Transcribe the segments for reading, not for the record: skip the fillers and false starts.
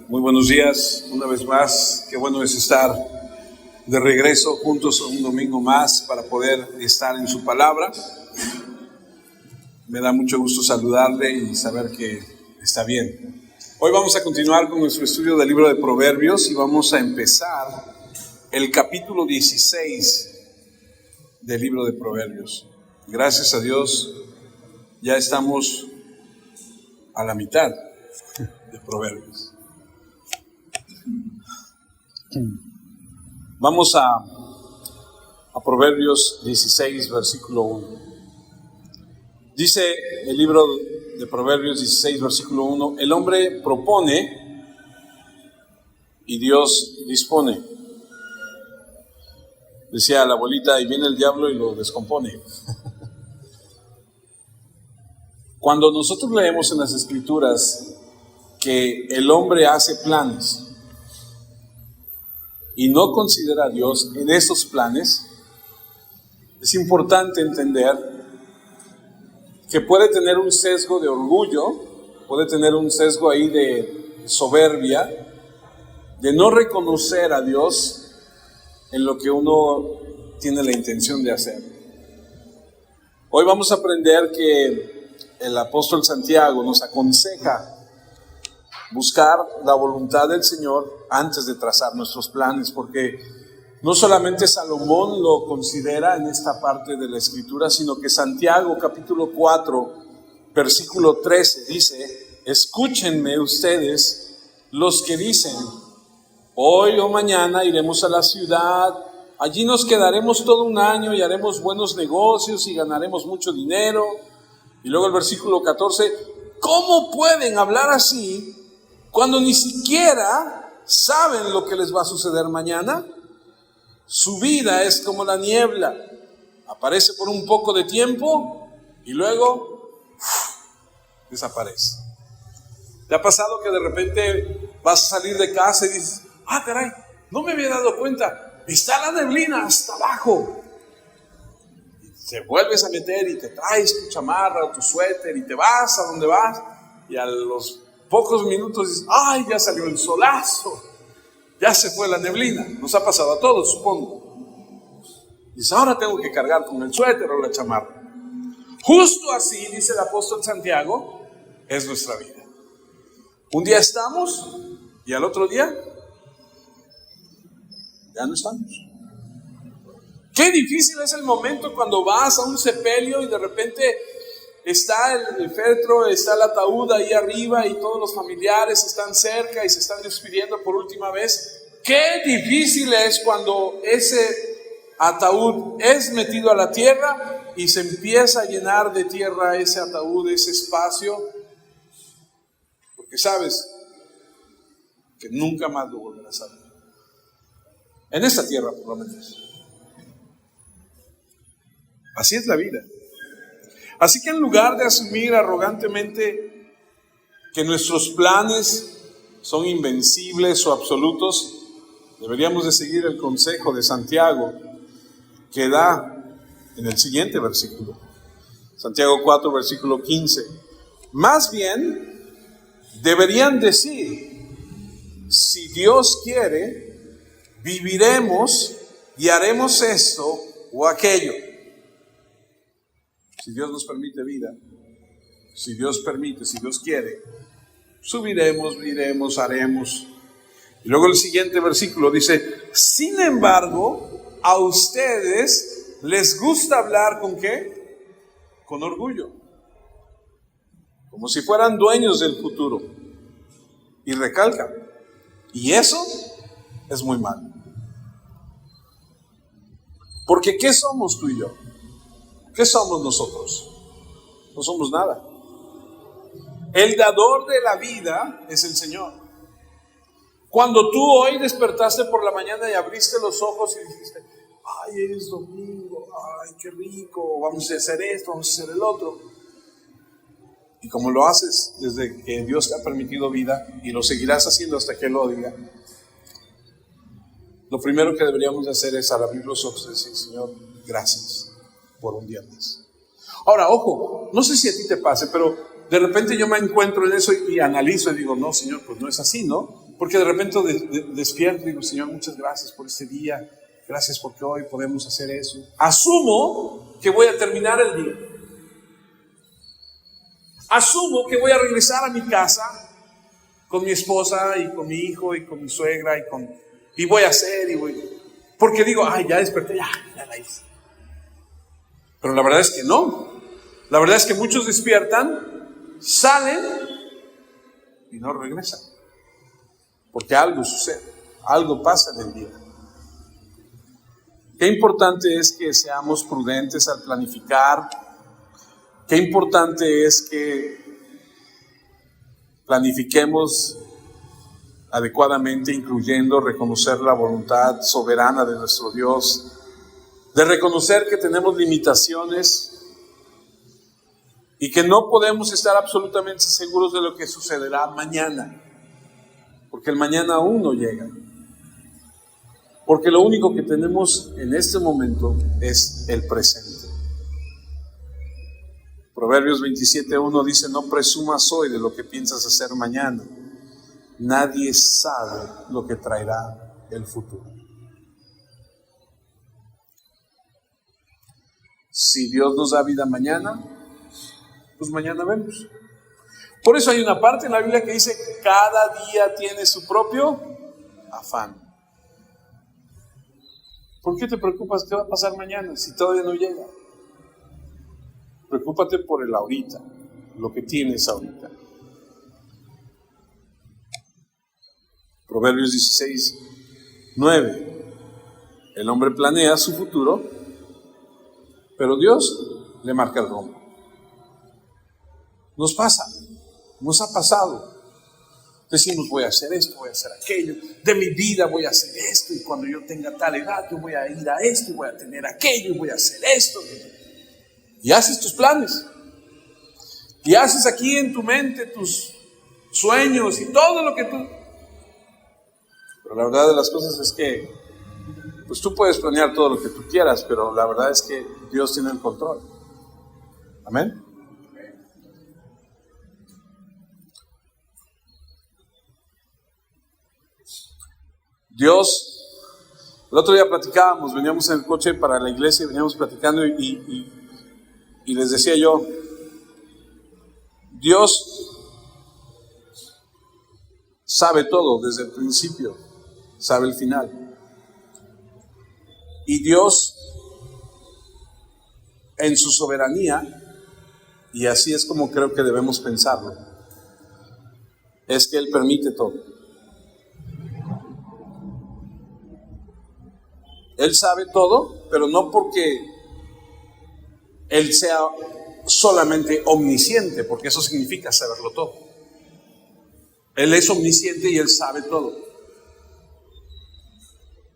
Muy buenos días, una vez más. Qué bueno es estar de regreso juntos un domingo más para poder estar en su palabra. Me da mucho gusto saludarle y saber que está bien. Hoy vamos a continuar con nuestro estudio del libro de Proverbios y vamos a empezar el capítulo 16 del libro de Proverbios. Gracias a Dios, ya estamos a la mitad de Proverbios. Vamos a Proverbios 16, versículo 1. Dice el libro de Proverbios 16, versículo 1, el hombre propone y Dios dispone. Decía la abuelita, y viene el diablo y lo descompone. Cuando nosotros leemos en las Escrituras que el hombre hace planes y no considera a Dios en esos planes, es importante entender que puede tener un sesgo de orgullo, puede tener un sesgo ahí de soberbia, de no reconocer a Dios en lo que uno tiene la intención de hacer. Hoy vamos a aprender que el apóstol Santiago nos aconseja buscar la voluntad del Señor antes de trazar nuestros planes, porque no solamente Salomón lo considera en esta parte de la Escritura, sino que Santiago capítulo 4 versículo 13 dice: escúchenme ustedes los que dicen, hoy o mañana iremos a la ciudad, allí nos quedaremos todo un año y haremos buenos negocios y ganaremos mucho dinero. Y luego el versículo 14, ¿cómo pueden hablar así cuando ni siquiera saben lo que les va a suceder mañana? Su vida es como la niebla, aparece por un poco de tiempo y luego desaparece. ¿Te ha pasado que de repente vas a salir de casa y dices, caray, no me había dado cuenta, está la neblina hasta abajo? Y te vuelves a meter y te traes tu chamarra o tu suéter y te vas a donde vas y a los pocos minutos dices, ¡ay, ya salió el solazo! Ya se fue la neblina. Nos ha pasado a todos, supongo. Dices, ahora tengo que cargar con el suéter o la chamarra. Justo así, dice el apóstol Santiago, es nuestra vida. Un día estamos y al otro día ya no estamos. Qué difícil es el momento cuando vas a un sepelio y de repente está el féretro, está el ataúd ahí arriba y todos los familiares están cerca y se están despidiendo por última vez. Qué difícil es cuando ese ataúd es metido a la tierra y se empieza a llenar de tierra ese ataúd, ese espacio, porque sabes que nunca más lo volverás a ver. En esta tierra, por lo menos. Así es la vida. Así que en lugar de asumir arrogantemente que nuestros planes son invencibles o absolutos, deberíamos de seguir el consejo de Santiago que da en el siguiente versículo. Santiago 4, versículo 15. Más bien, deberían decir, si Dios quiere, viviremos y haremos esto o aquello. Si Dios nos permite vida, si Dios permite, si Dios quiere, subiremos, iremos, haremos. Y luego el siguiente versículo dice, sin embargo, a ustedes les gusta hablar ¿con qué? Con orgullo. Como si fueran dueños del futuro. Y recalca, y eso es muy malo. Porque ¿qué somos tú y yo? ¿Qué somos nosotros? No somos nada. El dador de la vida es el Señor. Cuando tú hoy despertaste por la mañana y abriste los ojos y dijiste, ay, es domingo, ay, qué rico, vamos a hacer esto, vamos a hacer el otro. Y como lo haces desde que Dios te ha permitido vida y lo seguirás haciendo hasta que Él lo diga, lo primero que deberíamos de hacer es al abrir los ojos y decir, Señor, gracias por un día más. Ahora, ojo, no sé si a ti te pase, pero de repente yo me encuentro en eso y analizo y digo, no, Señor, pues no es así, ¿no? Porque de repente despierto y digo, Señor, muchas gracias por este día, gracias porque hoy podemos hacer eso. Asumo que voy a terminar el día. Asumo que voy a regresar a mi casa con mi esposa y con mi hijo y con mi suegra y voy a hacer porque digo, ya desperté, ya la hice. Pero la verdad es que no. La verdad es que muchos despiertan, salen y no regresan. Porque algo sucede, algo pasa en el día. Qué importante es que seamos prudentes al planificar. Qué importante es que planifiquemos adecuadamente, incluyendo reconocer la voluntad soberana de nuestro Dios, de reconocer que tenemos limitaciones y que no podemos estar absolutamente seguros de lo que sucederá mañana. Porque el mañana aún no llega. Porque lo único que tenemos en este momento es el presente. Proverbios 27:1 dice, no presumas hoy de lo que piensas hacer mañana. Nadie sabe lo que traerá el futuro. Si Dios nos da vida mañana, pues mañana vemos. Por eso hay una parte en la Biblia que dice, cada día tiene su propio afán. ¿Por qué te preocupas qué va a pasar mañana si todavía no llega? Preocúpate por el ahorita, lo que tienes ahorita. Proverbios 16:9. El hombre planea su futuro, pero Dios le marca el rumbo. Nos ha pasado. Decimos, voy a hacer esto, voy a hacer aquello, de mi vida voy a hacer esto, y cuando yo tenga tal edad, yo voy a ir a esto, y voy a tener aquello, y voy a hacer esto. Y haces tus planes. Y haces aquí en tu mente tus sueños y todo lo que tú... Pero la verdad de las cosas es que, pues tú puedes planear todo lo que tú quieras, pero la verdad es que Dios tiene el control. Amén. Dios, el otro día platicábamos, veníamos en el coche para la iglesia y veníamos platicando y les decía yo, Dios sabe todo desde el principio, sabe el final. Y Dios, en su soberanía, y así es como creo que debemos pensarlo, es que Él permite todo. Él sabe todo, pero no porque Él sea solamente omnisciente, porque eso significa saberlo todo. Él es omnisciente y Él sabe todo.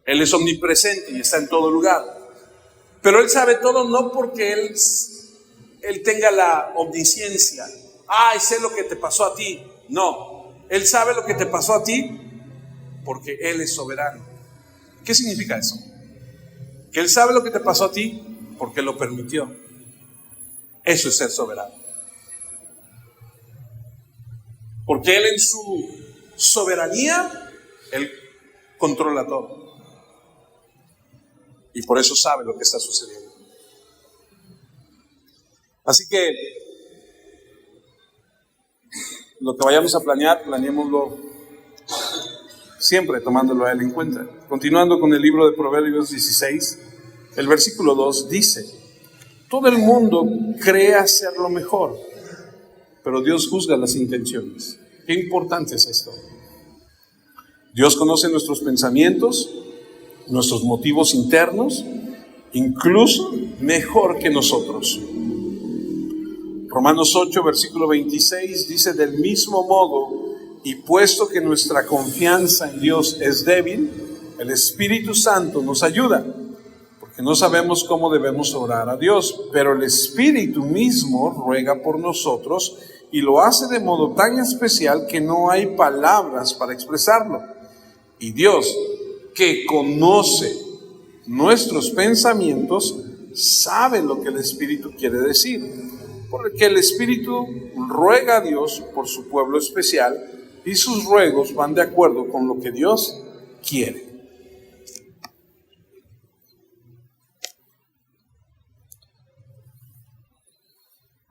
Él es omnipresente y está en todo lugar. Pero Él sabe todo no porque Él tenga la omnisciencia. Sé lo que te pasó a ti. No, Él sabe lo que te pasó a ti porque Él es soberano. ¿Qué significa eso? Que Él sabe lo que te pasó a ti porque lo permitió. Eso es ser soberano. Porque Él en su soberanía, Él controla todo. Y por eso sabe lo que está sucediendo. Así que lo que vayamos a planear, planeémoslo siempre tomándolo a Él en cuenta. Continuando con el libro de Proverbios 16, el versículo 2 dice, todo el mundo cree hacer lo mejor, pero Dios juzga las intenciones. Qué importante es esto. Dios conoce nuestros pensamientos, nuestros motivos internos, incluso mejor que nosotros. Romanos 8, versículo 26 dice, del mismo modo, y puesto que nuestra confianza en Dios es débil, el Espíritu Santo nos ayuda, porque no sabemos cómo debemos orar a Dios, pero el Espíritu mismo ruega por nosotros y lo hace de modo tan especial que no hay palabras para expresarlo. Y Dios, que conoce nuestros pensamientos, sabe lo que el Espíritu quiere decir, porque el Espíritu ruega a Dios por su pueblo especial. y sus ruegos van de acuerdo con lo que Dios quiere.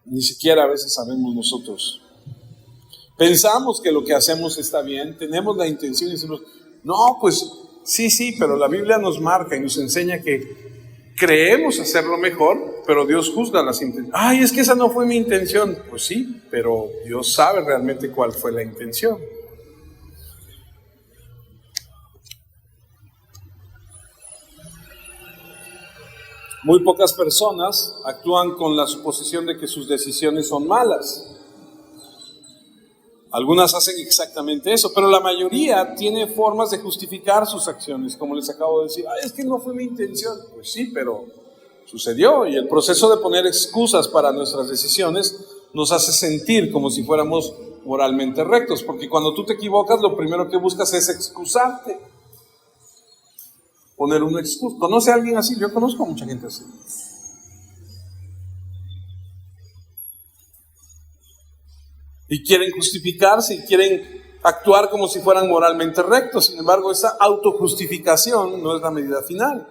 Ni siquiera a veces sabemos nosotros. Pensamos que lo que hacemos está bien, tenemos la intención y decimos, no, pues sí, pero la Biblia nos marca y nos enseña que creemos hacerlo mejor, pero Dios juzga las intenciones. Ay, es que esa no fue mi intención. Pues sí, pero Dios sabe realmente cuál fue la intención. Muy pocas personas actúan con la suposición de que sus decisiones son malas. Algunas hacen exactamente eso, pero la mayoría tiene formas de justificar sus acciones, como les acabo de decir. Ay, es que no fue mi intención. Pues sí, pero sucedió, y el proceso de poner excusas para nuestras decisiones nos hace sentir como si fuéramos moralmente rectos, porque cuando tú te equivocas, lo primero que buscas es excusarte. Poner una excusa. ¿Conoce a alguien así? Yo conozco a mucha gente así. Y quieren justificarse y quieren actuar como si fueran moralmente rectos. Sin embargo, esa autojustificación no es la medida final.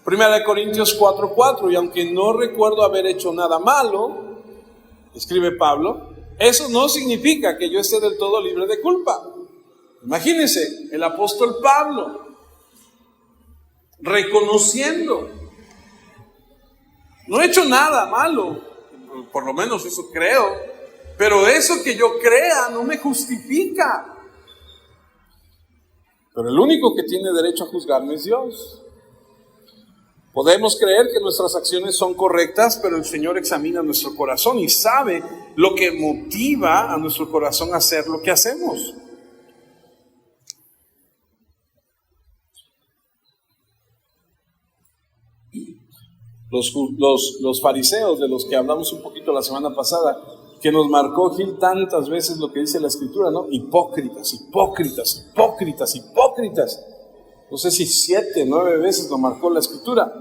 1 Corintios 4:4, y aunque no recuerdo haber hecho nada malo, escribe Pablo, eso no significa que yo esté del todo libre de culpa. Imagínense, el apóstol Pablo reconociendo, no he hecho nada malo, por lo menos eso creo, pero eso que yo crea no me justifica. Pero el único que tiene derecho a juzgarme es Dios. Podemos creer que nuestras acciones son correctas, pero el Señor examina nuestro corazón y sabe lo que motiva a nuestro corazón a hacer lo que hacemos. Los fariseos de los que hablamos un poquito la semana pasada, que nos marcó Gil tantas veces lo que dice la Escritura, ¿no? Hipócritas. No sé si 7, 9 veces lo marcó la Escritura.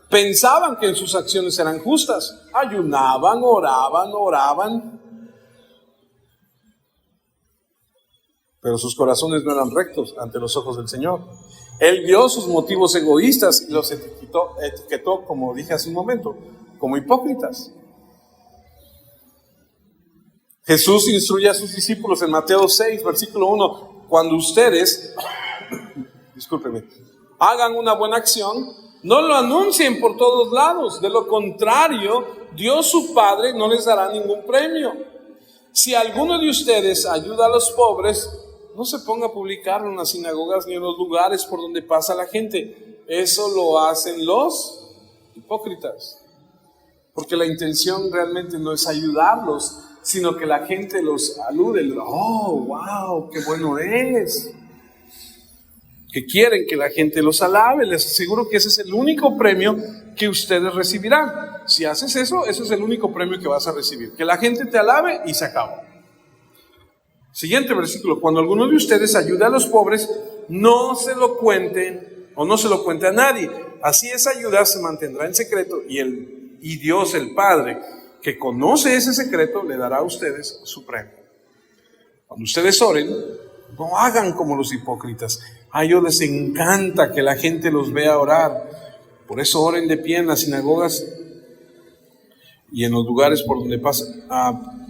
Pensaban que en sus acciones eran justas. Ayunaban, oraban. Pero sus corazones no eran rectos ante los ojos del Señor. Él vio sus motivos egoístas y los etiquetó, como dije hace un momento, como hipócritas. Jesús instruye a sus discípulos en Mateo 6, versículo 1, cuando ustedes, hagan una buena acción, no lo anuncien por todos lados, de lo contrario, Dios su Padre no les dará ningún premio. Si alguno de ustedes ayuda a los pobres, no se ponga a publicarlo en las sinagogas ni en los lugares por donde pasa la gente. Eso lo hacen los hipócritas. Porque la intención realmente no es ayudarlos, sino que la gente los alude. Oh, wow, qué bueno es. Que quieren que la gente los alabe. Les aseguro que ese es el único premio que ustedes recibirán. Si haces eso, eso es el único premio que vas a recibir. Que la gente te alabe y se acabó. Siguiente versículo, cuando alguno de ustedes ayude a los pobres, no se lo cuenten o no se lo cuente a nadie. Así esa ayuda se mantendrá en secreto y Dios el Padre, que conoce ese secreto, le dará a ustedes su premio. Cuando ustedes oren, no hagan como los hipócritas. A ellos les encanta que la gente los vea orar. Por eso oren de pie en las sinagogas y en los lugares por donde pasa.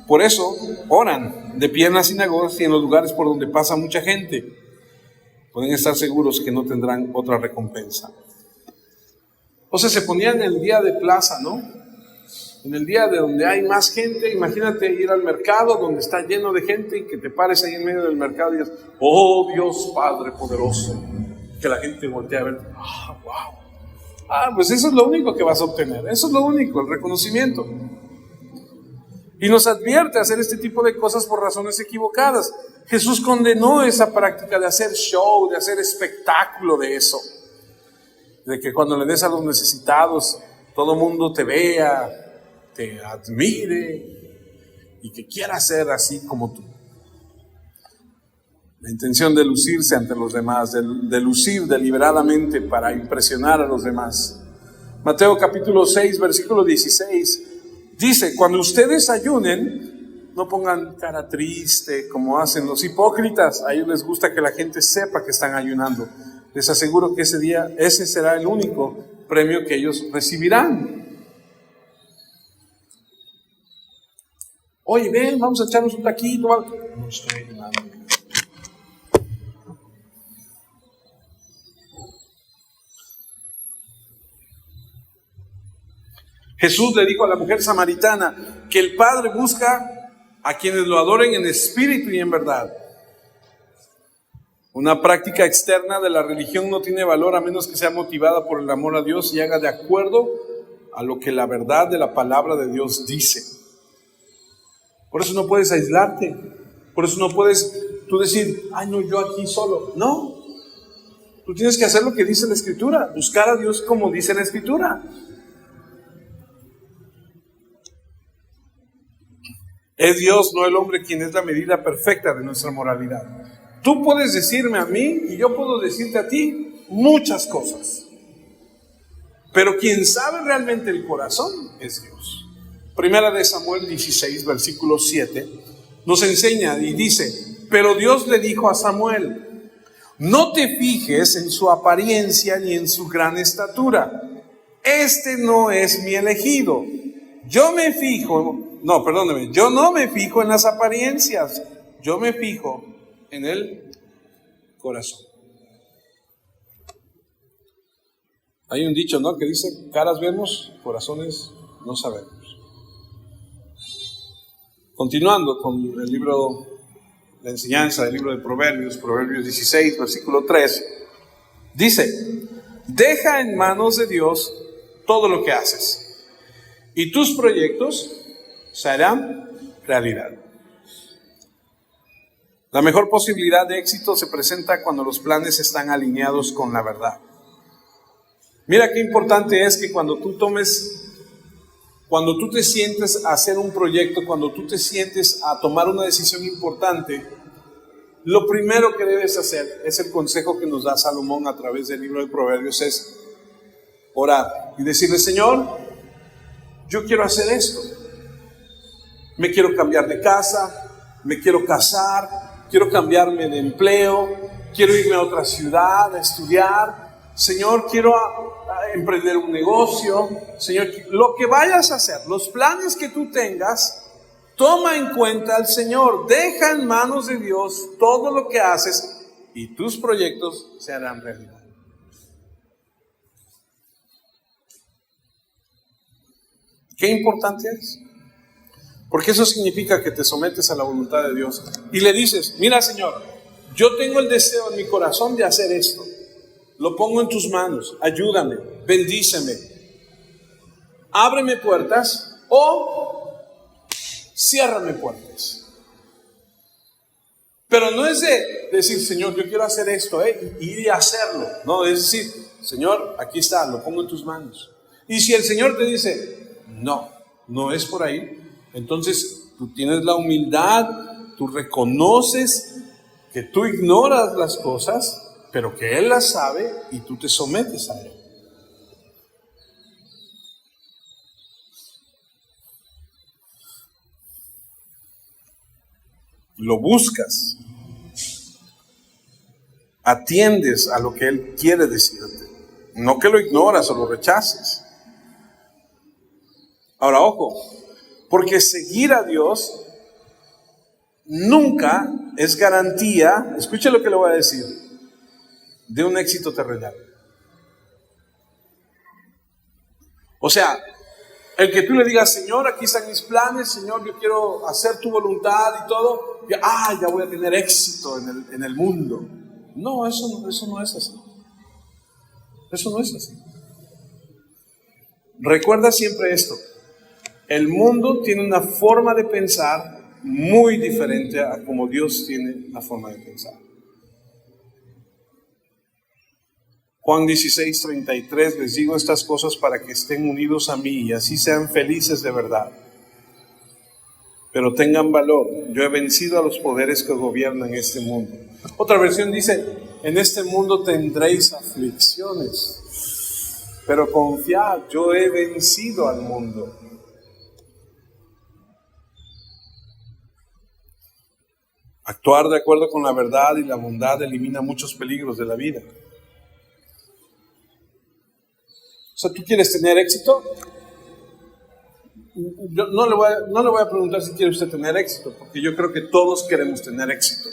Por eso oran de pie en las sinagogas y en los lugares por donde pasa mucha gente. Pueden estar seguros que no tendrán otra recompensa. O sea, se ponían en el día de plaza, ¿no? En el día de donde hay más gente. Imagínate ir al mercado donde está lleno de gente y que te pares ahí en medio del mercado y digas, oh Dios Padre poderoso, que la gente voltea a ver. Wow. Pues eso es lo único que vas a obtener. Eso es lo único, el reconocimiento. Y nos advierte hacer este tipo de cosas por razones equivocadas. Jesús condenó esa práctica de hacer show, de hacer espectáculo de eso. De que cuando le des a los necesitados, todo el mundo te vea, te admire y que quiera ser así como tú. La intención de lucirse ante los demás, de lucir deliberadamente para impresionar a los demás. Mateo capítulo 6, versículo 16. Dice, cuando ustedes ayunen, No pongan cara triste como hacen los hipócritas. A ellos les gusta que la gente sepa que están ayunando. Les aseguro que ese día, ese será el único premio que ellos recibirán. Oye, ven, vamos a echarnos un taquito. No estoy ayunando. Jesús le dijo a la mujer samaritana que el Padre busca a quienes lo adoren en espíritu y en verdad. Una práctica externa de la religión no tiene valor a menos que sea motivada por el amor a Dios y haga de acuerdo a lo que la verdad de la palabra de Dios dice. Por eso no puedes aislarte. Por eso no puedes tú decir, ay no, yo aquí solo. No. Tú tienes que hacer lo que dice la Escritura. Buscar a Dios como dice la Escritura. Es Dios, no el hombre, quien es la medida perfecta de nuestra moralidad. Tú puedes decirme a mí y yo puedo decirte a ti muchas cosas. Pero quien sabe realmente el corazón es Dios. Primera de Samuel 16, versículo 7, nos enseña y dice, pero Dios le dijo a Samuel, no te fijes en su apariencia ni en su gran estatura. Este no es mi elegido. Yo no me fijo en las apariencias. Yo me fijo en el corazón. Hay un dicho, ¿no?, que dice, caras vemos, corazones no sabemos. Continuando con el libro, la enseñanza del libro de Proverbios, Proverbios 16, versículo 3, dice, deja en manos de Dios todo lo que haces, y tus proyectos se harán realidad. La mejor posibilidad de éxito se presenta cuando los planes están alineados con la verdad. Mira qué importante es que cuando tú te sientes a hacer un proyecto, cuando tú te sientes a tomar una decisión importante, lo primero que debes hacer, es el consejo que nos da Salomón a través del libro de Proverbios, es orar y decirle, Señor, yo quiero hacer esto. Me quiero cambiar de casa, me quiero casar, quiero cambiarme de empleo, quiero irme a otra ciudad a estudiar. Señor, quiero emprender un negocio. Señor, lo que vayas a hacer, los planes que tú tengas, toma en cuenta al Señor. Deja en manos de Dios todo lo que haces y tus proyectos se harán realidad. Qué importante es. Porque eso significa que te sometes a la voluntad de Dios y le dices, mira Señor, yo tengo el deseo en mi corazón de hacer esto, lo pongo en tus manos, ayúdame, bendíceme, ábreme puertas o ciérrame puertas. Pero no es de decir, Señor, yo quiero hacer esto, y hacerlo. No, es decir, Señor, aquí está, lo pongo en tus manos. Y si el Señor te dice, no es por ahí, entonces tú tienes la humildad, tú reconoces que tú ignoras las cosas, pero que Él las sabe y tú te sometes a Él. Lo buscas, atiendes a lo que Él quiere decirte, no que lo ignoras o lo rechaces. Ahora, ojo, porque seguir a Dios nunca es garantía, escuche lo que le voy a decir, de un éxito terrenal. O sea, el que tú le digas, Señor, aquí están mis planes, Señor, yo quiero hacer tu voluntad y todo, ya voy a tener éxito en el mundo. No, eso no es así. Eso no es así. Recuerda siempre esto. El mundo tiene una forma de pensar muy diferente a como Dios tiene la forma de pensar. Juan 16:33, les digo estas cosas para que estén unidos a mí y así sean felices de verdad. Pero tengan valor, yo he vencido a los poderes que gobiernan este mundo. Otra versión dice, en este mundo tendréis aflicciones, pero confiad, yo he vencido al mundo. Actuar de acuerdo con la verdad y la bondad elimina muchos peligros de la vida. O sea, ¿tú quieres tener éxito? Yo no le voy a preguntar si quiere usted tener éxito, porque yo creo que todos queremos tener éxito.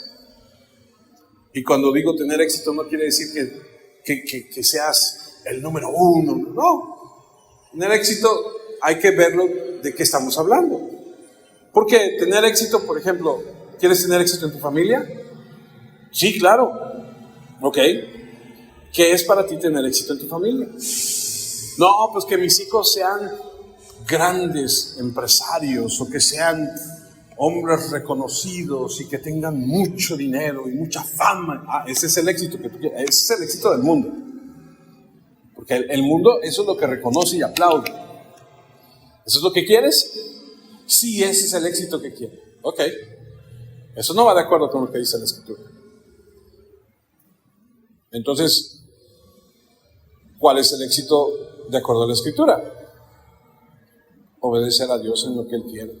Y cuando digo tener éxito no quiere decir que seas el número uno, no. Tener éxito hay que verlo de qué estamos hablando. Porque tener éxito, por ejemplo, ¿quieres tener éxito en tu familia? Sí, claro. Ok. ¿Qué es para ti tener éxito en tu familia? No, pues que mis hijos sean grandes empresarios o que sean hombres reconocidos y que tengan mucho dinero y mucha fama. Ese es el éxito que tú quieres. Ese es el éxito del mundo. Porque el mundo, eso es lo que reconoce y aplaude. ¿Eso es lo que quieres? Sí, ese es el éxito que quieres. Ok. Eso no va de acuerdo con lo que dice la Escritura. Entonces, ¿cuál es el éxito de acuerdo a la Escritura? Obedecer a Dios en lo que Él quiere.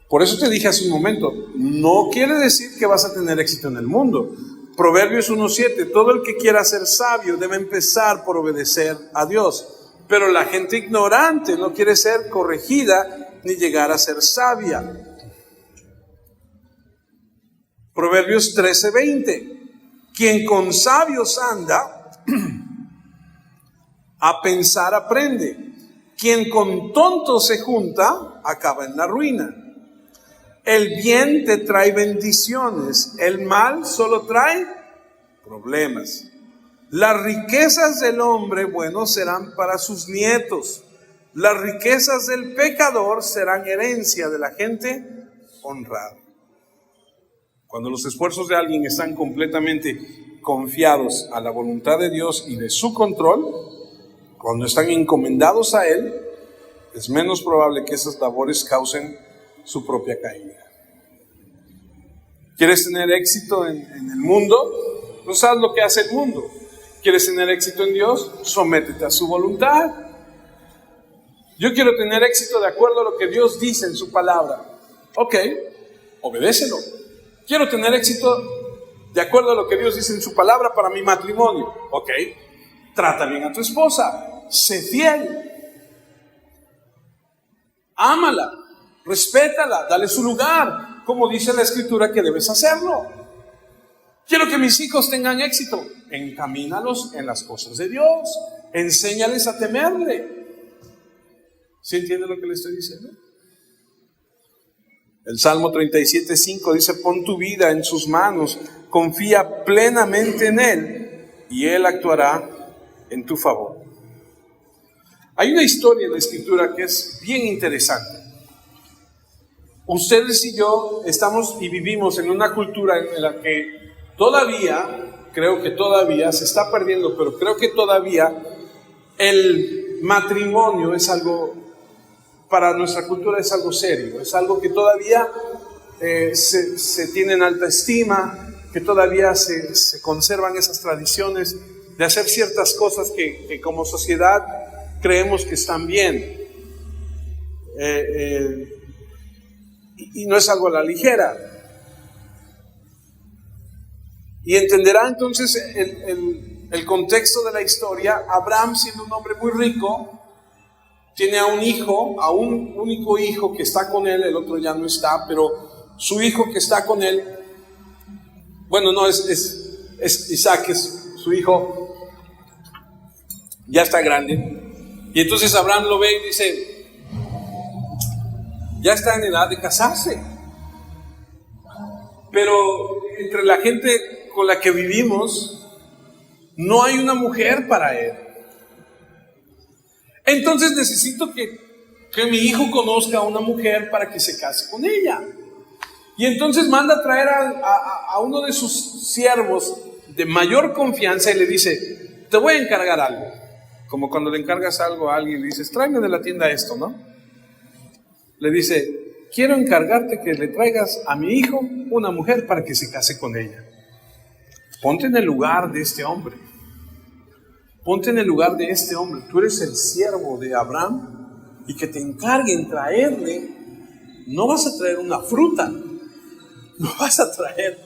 Por eso te dije hace un momento, no quiere decir que vas a tener éxito en el mundo. Proverbios 1:7, todo el que quiera ser sabio debe empezar por obedecer a Dios. Pero la gente ignorante no quiere ser corregida ni llegar a ser sabia. Proverbios 13:20, quien con sabios anda, a pensar aprende. Quien con tontos se junta, acaba en la ruina. El bien te trae bendiciones, el mal solo trae problemas. Las riquezas del hombre bueno serán para sus nietos. Las riquezas del pecador serán herencia de la gente honrada. Cuando los esfuerzos de alguien están completamente confiados a la voluntad de Dios y de su control, cuando están encomendados a Él, es menos probable que esas labores causen su propia caída. ¿Quieres tener éxito en el mundo? Pues haz lo que hace el mundo. ¿Quieres tener éxito en Dios? Sométete a su voluntad. Yo quiero tener éxito de acuerdo a lo que Dios dice en su palabra. Ok, obedécelo. Quiero tener éxito de acuerdo a lo que Dios dice en su palabra para mi matrimonio. Ok, trata bien a tu esposa. Sé fiel, ámala, respétala, dale su lugar, como dice la Escritura que debes hacerlo. Quiero que mis hijos tengan éxito, encamínalos en las cosas de Dios, enséñales a temerle. ¿Sí entiende lo que le estoy diciendo? El Salmo 37:5 dice, pon tu vida en sus manos, confía plenamente en Él y Él actuará en tu favor. Hay una historia en la Escritura que es bien interesante. Ustedes y yo estamos y vivimos en una cultura en la que todavía, creo que todavía se está perdiendo, pero creo que todavía el matrimonio es algo, para nuestra cultura es algo serio, es algo que todavía se tiene en alta estima, que todavía se conservan esas tradiciones de hacer ciertas cosas que como sociedad creemos que están bien, y no es algo a la ligera. Y entenderá entonces el contexto de la historia. Abraham, siendo un hombre muy rico, tiene a un hijo, a un único hijo que está con él, el otro ya no está, pero su hijo que está con él, bueno, no, es Isaac, es su hijo, ya está grande. Y entonces Abraham lo ve y dice, ya está en edad de casarse. Pero entre la gente con la que vivimos, no hay una mujer para él. Entonces necesito que mi hijo conozca a una mujer para que se case con ella. Y entonces manda a traer a uno de sus siervos de mayor confianza y le dice, te voy a encargar algo. Como cuando le encargas algo a alguien, le dices, tráeme de la tienda esto, ¿no? Le dice, quiero encargarte que le traigas a mi hijo una mujer para que se case con ella. Ponte en el lugar de este hombre. Ponte en el lugar de este hombre. Tú eres el siervo de Abraham y que te encarguen traerle. No vas a traer una fruta, no vas a traer,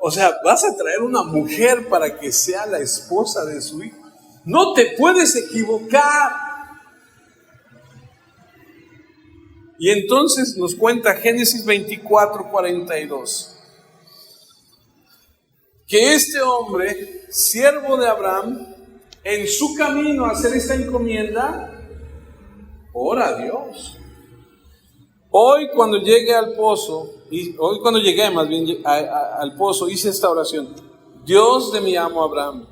o sea, vas a traer una mujer para que sea la esposa de su hijo. No te puedes equivocar. Y entonces nos cuenta Génesis 24:42, que este hombre, siervo de Abraham, en su camino a hacer esta encomienda, ora a Dios. Hoy cuando llegué al pozo, al pozo, hice esta oración: Dios de mi amo Abraham,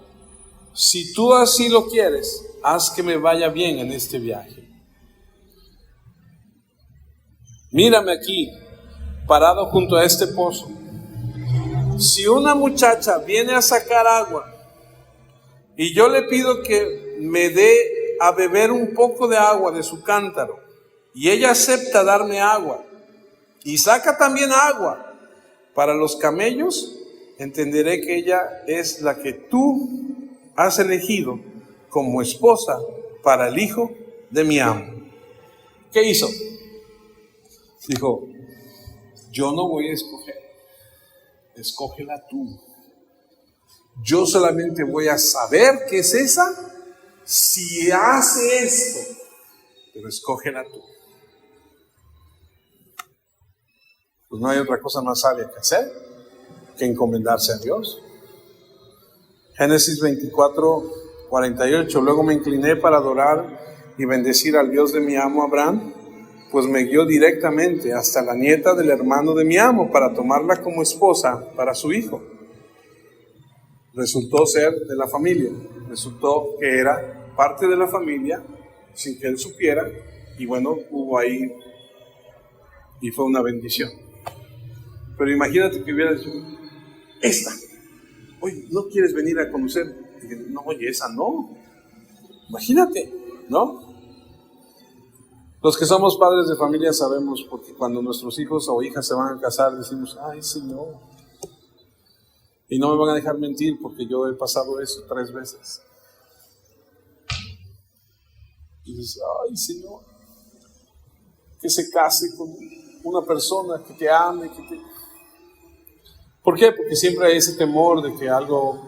si tú así lo quieres, haz que me vaya bien en este viaje. Mírame aquí, parado junto a este pozo. Si una muchacha viene a sacar agua y yo le pido que me dé a beber un poco de agua de su cántaro, y ella acepta darme agua y saca también agua para los camellos, entenderé que ella es la que tú has elegido como esposa para el hijo de mi amo. ¿Qué hizo? Dijo: yo no voy a escoger, escógela tú. Yo solamente voy a saber que es esa si hace esto, pero escógela tú. Pues no hay otra cosa más sabia que hacer que encomendarse a Dios. Génesis 24:48, luego me incliné para adorar y bendecir al Dios de mi amo Abraham, pues me guió directamente hasta la nieta del hermano de mi amo para tomarla como esposa para su hijo. Resultó ser de la familia, resultó que era parte de la familia sin que él supiera, y bueno, hubo ahí y fue una bendición. Pero imagínate que hubiera dicho: esta, oye, ¿no quieres venir a conocer? Y dije, no, oye, esa no. Imagínate, ¿no? Los que somos padres de familia sabemos, porque cuando nuestros hijos o hijas se van a casar decimos: ay, Señor, y no me van a dejar mentir porque yo he pasado eso 3 veces. Y dices: ay, Señor, que se case con una persona que te ame, que te... ¿Por qué? Porque siempre hay ese temor de que algo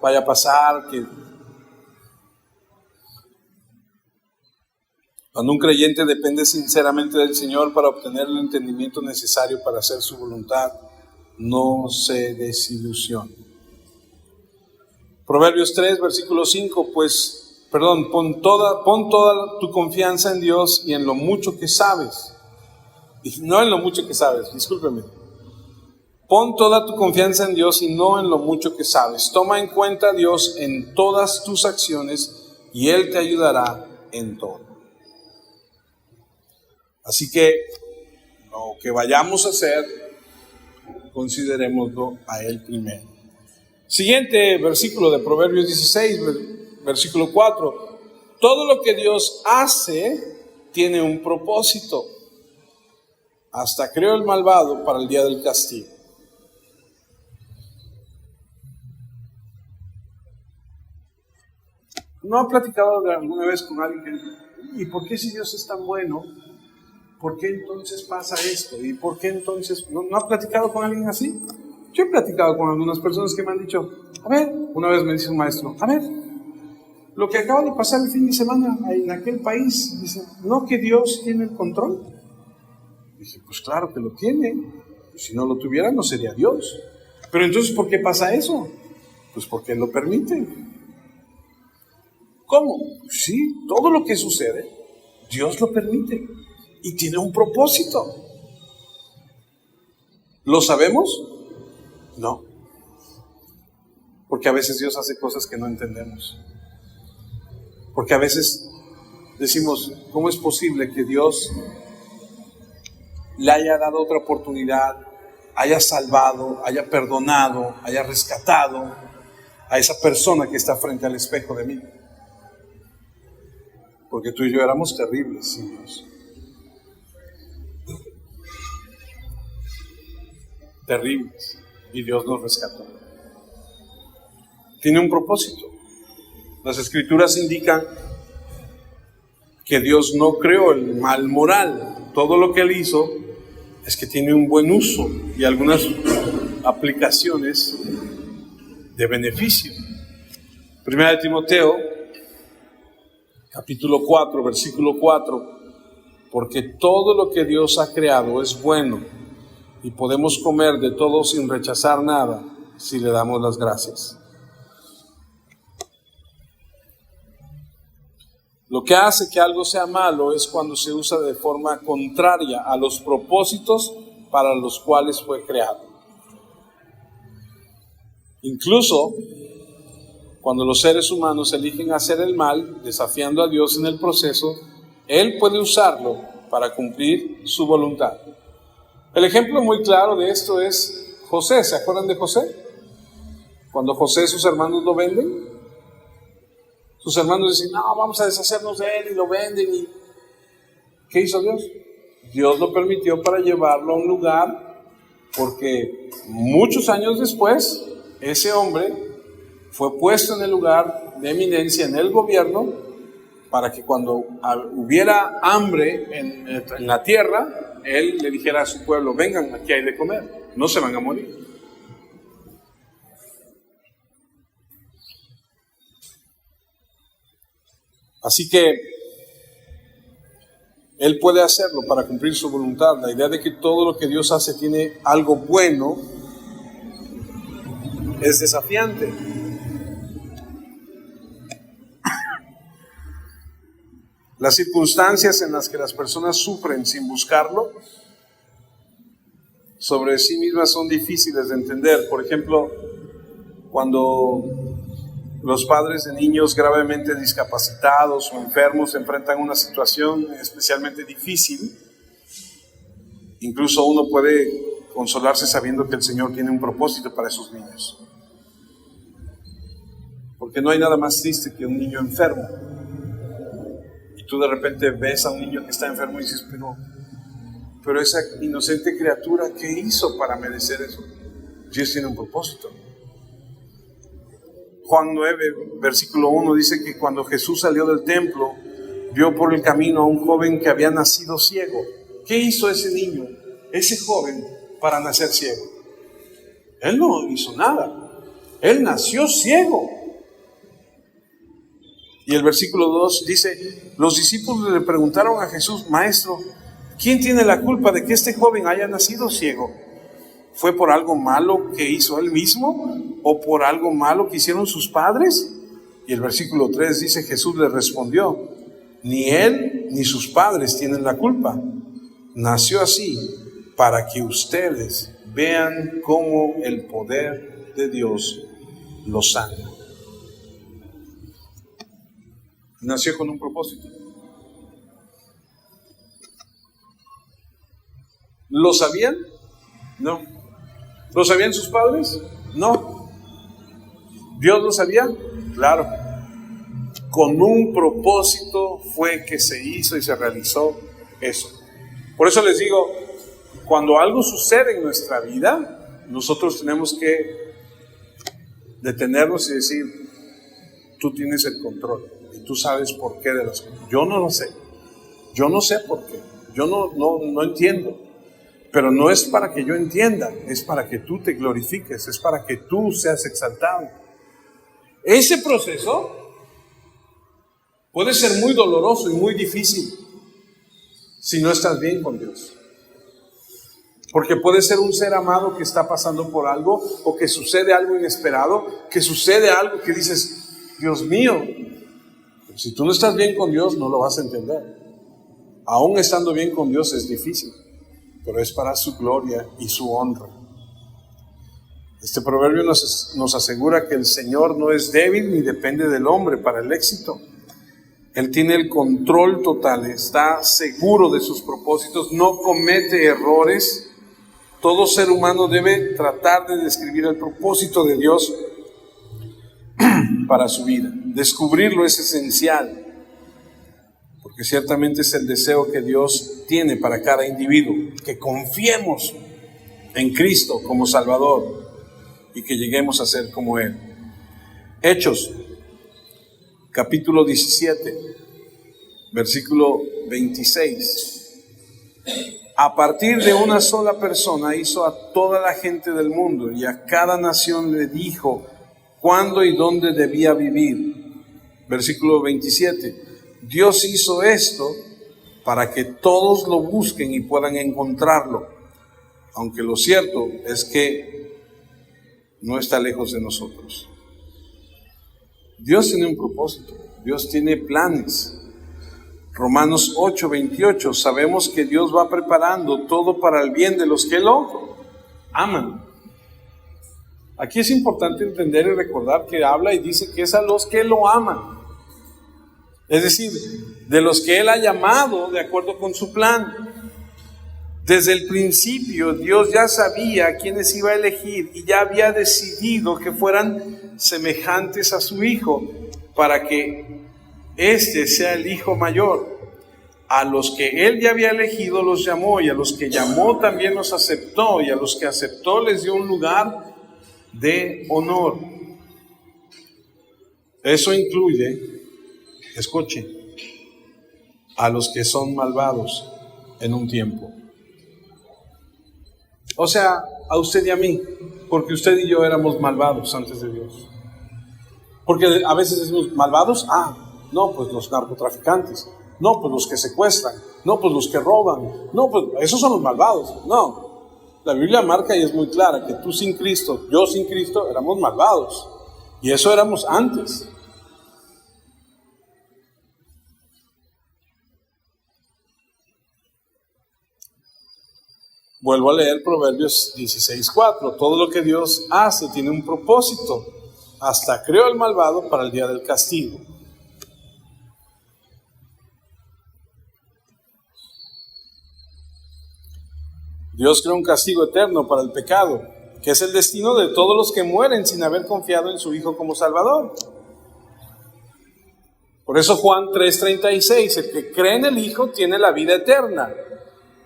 vaya a pasar, que cuando un creyente depende sinceramente del Señor para obtener el entendimiento necesario para hacer su voluntad, no se desilusione. Proverbios 3, versículo 5, pon toda tu confianza en Dios y en lo mucho que sabes. Y no en lo mucho que sabes, discúlpeme. Pon toda tu confianza en Dios y no en lo mucho que sabes. Toma en cuenta a Dios en todas tus acciones y Él te ayudará en todo. Así que lo que vayamos a hacer, considerémoslo a Él primero. Siguiente versículo de Proverbios 16, versículo 4. Todo lo que Dios hace tiene un propósito. Hasta creó el malvado para el día del castigo. ¿No ha platicado alguna vez con alguien que, ¿y por qué si Dios es tan bueno? ¿Por qué entonces pasa esto? ¿Y por qué entonces? ¿No ha platicado con alguien así? Yo he platicado con algunas personas que me han dicho: a ver, una vez me dice un maestro: a ver, lo que acaba de pasar el fin de semana en aquel país, dice, ¿no que Dios tiene el control? Dije: pues claro que lo tiene. Si no lo tuviera, no sería Dios. Pero entonces, ¿por qué pasa eso? Pues porque Él lo permite. ¿Cómo? Sí, todo lo que sucede, Dios lo permite y tiene un propósito. ¿Lo sabemos? No. Porque a veces Dios hace cosas que no entendemos. Porque a veces decimos: ¿cómo es posible que Dios le haya dado otra oportunidad, haya salvado, haya perdonado, haya rescatado a esa persona que está frente al espejo de mí? Porque tú y yo éramos terribles sin Dios. Terribles. Y Dios nos rescató. Tiene un propósito. Las Escrituras indican que Dios no creó el mal moral. Todo lo que Él hizo es que tiene un buen uso y algunas aplicaciones de beneficio. Primera de Timoteo, capítulo 4, versículo 4, porque todo lo que Dios ha creado es bueno y podemos comer de todo sin rechazar nada si le damos las gracias. Lo que hace que algo sea malo es cuando se usa de forma contraria a los propósitos para los cuales fue creado. Incluso cuando los seres humanos eligen hacer el mal, desafiando a Dios en el proceso, Él puede usarlo para cumplir su voluntad. El ejemplo muy claro de esto es José. ¿Se acuerdan de José? Cuando José y sus hermanos lo venden, sus hermanos dicen, no, vamos a deshacernos de él, y lo venden. ¿Y qué hizo Dios? Dios lo permitió para llevarlo a un lugar, porque muchos años después, ese hombre fue puesto en el lugar de eminencia en el gobierno, para que cuando hubiera hambre en la tierra, él le dijera a su pueblo, vengan, aquí hay de comer, no se van a morir. Así que Él puede hacerlo para cumplir su voluntad. La idea de que todo lo que Dios hace tiene algo bueno es desafiante. Las circunstancias en las que las personas sufren sin buscarlo sobre sí mismas son difíciles de entender. Por ejemplo, cuando los padres de niños gravemente discapacitados o enfermos se enfrentan a una situación especialmente difícil, incluso uno puede consolarse sabiendo que el Señor tiene un propósito para esos niños. Porque no hay nada más triste que un niño enfermo. Y tú de repente ves a un niño que está enfermo y dices, pero esa inocente criatura, ¿qué hizo para merecer eso? Dios tiene un propósito. Juan 9, versículo 1 dice que cuando Jesús salió del templo, vio por el camino a un joven que había nacido ciego. ¿Qué hizo ese niño, ese joven, para nacer ciego? Él no hizo nada. Él nació ciego. Y el versículo 2 dice, los discípulos le preguntaron a Jesús, Maestro, ¿quién tiene la culpa de que este joven haya nacido ciego? ¿Fue por algo malo que hizo él mismo o por algo malo que hicieron sus padres? Y el versículo 3 dice, Jesús le respondió, ni él ni sus padres tienen la culpa. Nació así para que ustedes vean cómo el poder de Dios lo sana. Nació con un propósito. ¿Lo sabían? No. ¿Lo sabían sus padres? No. ¿Dios lo sabía? Claro. Con un propósito fue que se hizo y se realizó eso. Por eso les digo, cuando algo sucede en nuestra vida, nosotros tenemos que detenernos y decir, tú tienes el control y tú sabes por qué de las cosas. Yo no lo sé. Yo no sé por qué. Yo no entiendo. Pero no es para que yo entienda, es para que tú te glorifiques, es para que tú seas exaltado. Ese proceso puede ser muy doloroso y muy difícil si no estás bien con Dios. Porque puede ser un ser amado que está pasando por algo, o que sucede algo inesperado, que sucede algo que dices, Dios mío, si tú no estás bien con Dios no lo vas a entender. Aún estando bien con Dios es difícil, pero es para su gloria y su honra. Este proverbio nos asegura que el Señor no es débil ni depende del hombre para el éxito. Él tiene el control total, está seguro de sus propósitos, no comete errores. Todo ser humano debe tratar de describir el propósito de Dios para su vida. Descubrirlo es esencial, porque ciertamente es el deseo que Dios tiene para cada individuo, que confiemos en Cristo como Salvador y que lleguemos a ser como Él. Hechos, capítulo 17, versículo 26. A partir de una sola persona hizo a toda la gente del mundo y a cada nación le dijo cuándo y dónde debía vivir. Versículo 27. Dios hizo esto para que todos lo busquen y puedan encontrarlo, aunque lo cierto es que no está lejos de nosotros. Dios tiene un propósito, Dios tiene planes. Romanos 8:28, sabemos que Dios va preparando todo para el bien de los que lo aman. Aquí es importante entender y recordar que habla y dice que es a los que lo aman. Es decir, de los que Él ha llamado de acuerdo con su plan. Desde el principio Dios ya sabía a quiénes iba a elegir y ya había decidido que fueran semejantes a su Hijo para que este sea el Hijo mayor. A los que Él ya había elegido los llamó, y a los que llamó también los aceptó, y a los que aceptó les dio un lugar de honor. Eso incluye, escuche, a los que son malvados en un tiempo. O sea, a usted y a mí, porque usted y yo éramos malvados antes de Dios. Porque a veces decimos, ¿malvados? No, pues los narcotraficantes. No, pues los que secuestran. No, pues los que roban. No, pues esos son los malvados. No, la Biblia marca y es muy clara que tú sin Cristo, yo sin Cristo, éramos malvados. Y eso éramos antes. Vuelvo a leer Proverbios 16:4. Todo lo que Dios hace tiene un propósito. Hasta creó al malvado para el día del castigo. Dios creó un castigo eterno para el pecado, que es el destino de todos los que mueren sin haber confiado en su Hijo como Salvador. Por eso Juan 3:36, el que cree en el Hijo tiene la vida eterna,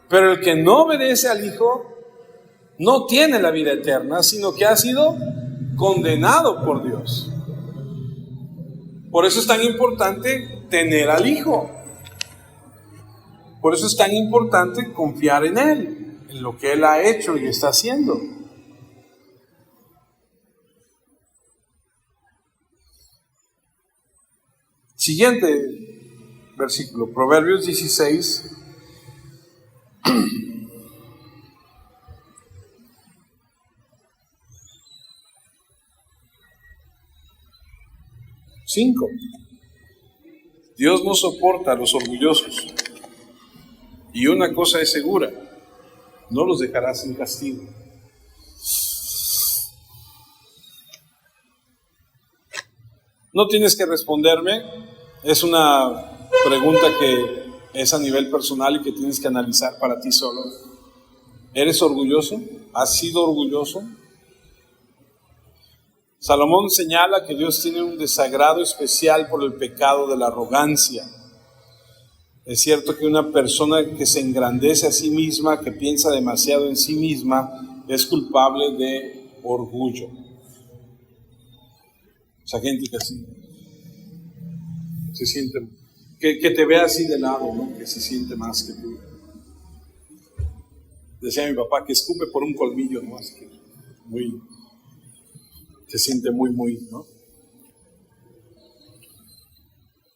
pero el que no obedece al Hijo no tiene la vida eterna, sino que ha sido condenado por Dios. Por eso es tan importante tener al Hijo. Por eso es tan importante confiar en Él, en lo que Él ha hecho y está haciendo. Siguiente versículo, Proverbios 16. 5. Dios no soporta a los orgullosos. Y una cosa es segura, no los dejará sin castigo. No tienes que responderme, es una pregunta que es a nivel personal y que tienes que analizar para ti solo. ¿Eres orgulloso? ¿Has sido orgulloso? Salomón señala que Dios tiene un desagrado especial por el pecado de la arrogancia. Es cierto que una persona que se engrandece a sí misma, que piensa demasiado en sí misma, es culpable de orgullo. O sea, gente que así se siente, que te ve así de lado, ¿no? Que se siente más que tú. Decía mi papá que escupe por un colmillo, ¿no? Así que se siente muy, ¿no?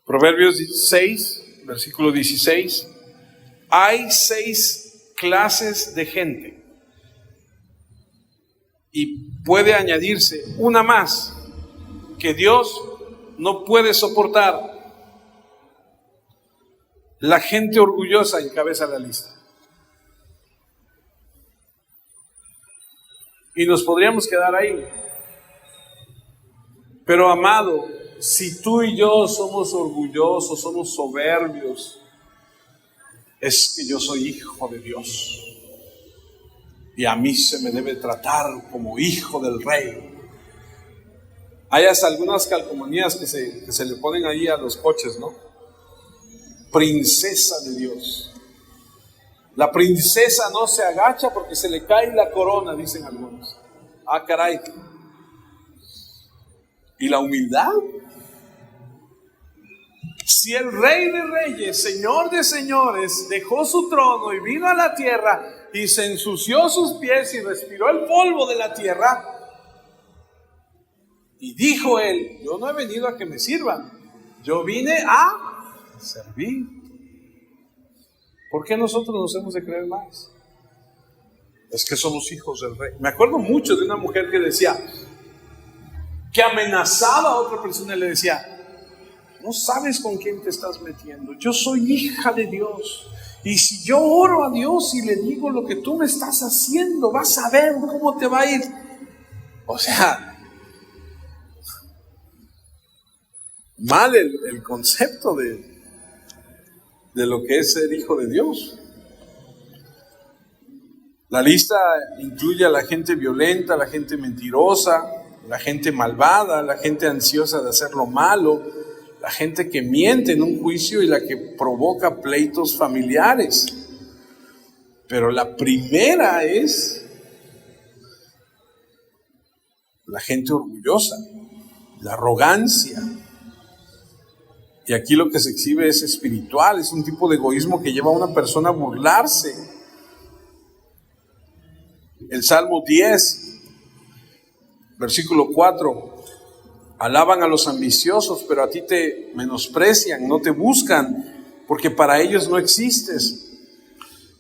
Proverbios 6, versículo 16. Hay 6 clases de gente y puede añadirse una más que Dios no puede soportar. La gente orgullosa encabeza la lista. Y nos podríamos quedar ahí. Pero amado, si tú y yo somos orgullosos, somos soberbios, es que yo soy hijo de Dios. Y a mí se me debe tratar como hijo del rey. Hay hasta algunas calcomanías que se le ponen ahí a los coches, ¿no? Princesa de Dios. La princesa no se agacha porque se le cae la corona, dicen algunos. Ah, caray. ¿Y la humildad? Si el Rey de Reyes, Señor de Señores, dejó su trono y vino a la tierra y se ensució sus pies y respiró el polvo de la tierra, y dijo él: yo no he venido a que me sirvan, yo vine a servir. ¿Por qué nosotros nos hemos de creer más? Es que somos hijos del Rey. Me acuerdo mucho de una mujer que decía, que amenazaba a otra persona y le decía: no sabes con quién te estás metiendo, yo soy hija de Dios, y si yo oro a Dios y le digo lo que tú me estás haciendo, vas a ver cómo te va a ir. O sea, mal el concepto de lo que es ser hijo de Dios. La lista incluye a la gente violenta, a la gente mentirosa, la gente malvada, la gente ansiosa de hacer lo malo, la gente que miente en un juicio y la que provoca pleitos familiares. Pero la primera es la gente orgullosa, la arrogancia. Y aquí lo que se exhibe es espiritual, es un tipo de egoísmo que lleva a una persona a burlarse. El Salmo 10, versículo 4: alaban a los ambiciosos, pero a ti te menosprecian, no te buscan, porque para ellos no existes.